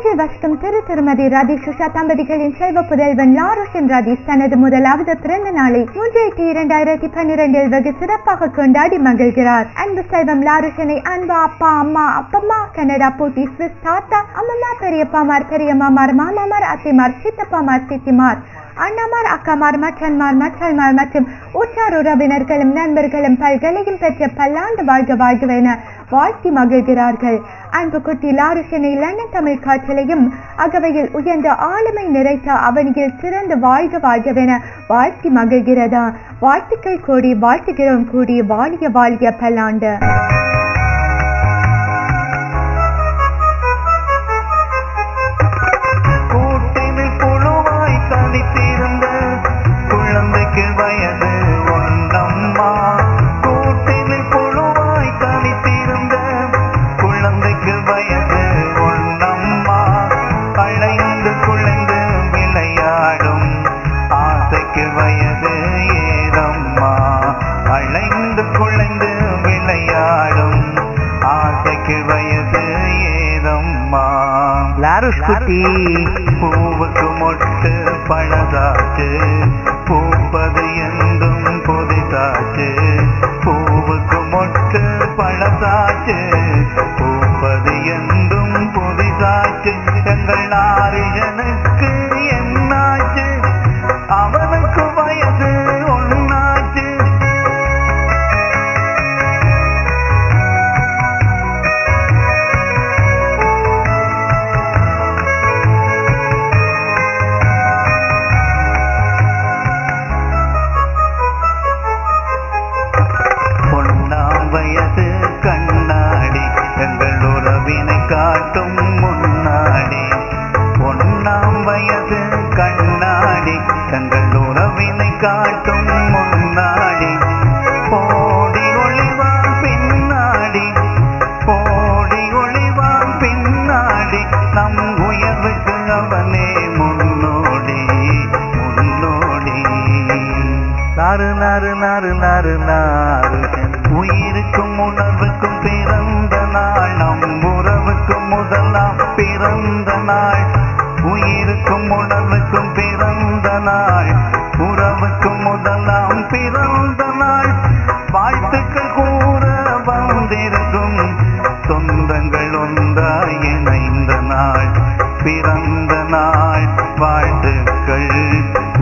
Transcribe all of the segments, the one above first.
கிளிநொச்சியில் வசிக்கும் திருமதி ரதீஷ் உஷா தம்பதிகளின் செல்வ புதல்வன் லாருஷன் ரதீஷ் தனது முதலாவது பிறந்த நாளை 3/8/2012 வெகு சிறப்பாக கொண்டாடி மகிழ்கிறார். அன்பு செல்வம் லாருஷனை அன்பு அப்பா அம்மா அப்பம்மா கனடா போட்டி ஸ்விஸ் தாத்தா அம்மம்மா பெரியப்பாமார் பெரியம்மாமார் மாமாமார் அத்தைமார் சித்தப்பாமார் சித்திமார் அண்ணாமார் அக்காமார் மச்சன்மார் மச்சல்மார் மற்றும் உற்றார் உறவினர்களும் நண்பர்களும் பல்கலையும் பெற்ற பல்லாண்டு வாழ்க வாழ்கவென வாழ்த்தி மகிழ்கிறார்கள். அன்பு குட்டி லாருஷனை லண்டன் தமிழ் காற்றலையும் அகவையில் உயர்ந்த ஆளுமை நிறைத்த அவனியில் சிறந்த வாழ்க வாழ்கவென வாழ்த்தி மகிழ்கிறதா. வாழ்த்துக்கள் கோடி வாழ்த்துகிறோம் கூடி வாழிய வாழிய பல்லாண்டு. பூவுக்கு மொட்டு பழதாச்சு பூப்பது என்றும் புதிதாச்சு. பூவுக்கு மொட்டு பழதாச்சு பூப்பது என்றும் புதிதாச்சு. எங்கள் நாரியனுக்கு என்னாச்சு அவனுக்கு வயது ஒன்னாச்சு. கண்ணாடி எங்கள் உறவினை காட்டும் முன்னாடி. ஒன்னாம் வயது கண்ணாடி எங்கள் உறவினை காட்டும் முன்னாடி. ஓடி ஒளிவான் பின்னாடி ஓடி ஒளிவான் பின்னாடி. நம் உயர்வுக்கு அவனே முன்னோடி முன்னோடி. நாறு நாறு நாறு நாறு நாறு உயிருக்கும் உணர்வுக்கும் பிறந்த நாள். நம் உறவுக்கும் முதலாம் பிறந்த நாள். உயிருக்கும் உணர்வுக்கும் பிறந்த நாள். உறவுக்கும் முதலாம் பிறந்த நாள். வாழ்த்துக்கள் கூற வந்திருக்கும் சொந்தங்கள் ஒன்றாய் இணைந்த நாள். பிறந்த நாள் வாழ்த்துக்கள்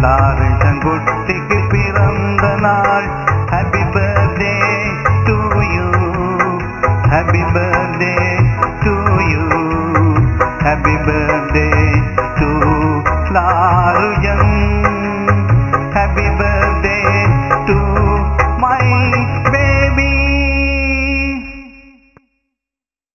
லாருஷன் குட்டிக்கு பிறந்த நாள். Happy birthday Happy birthday to you. Happy birthday.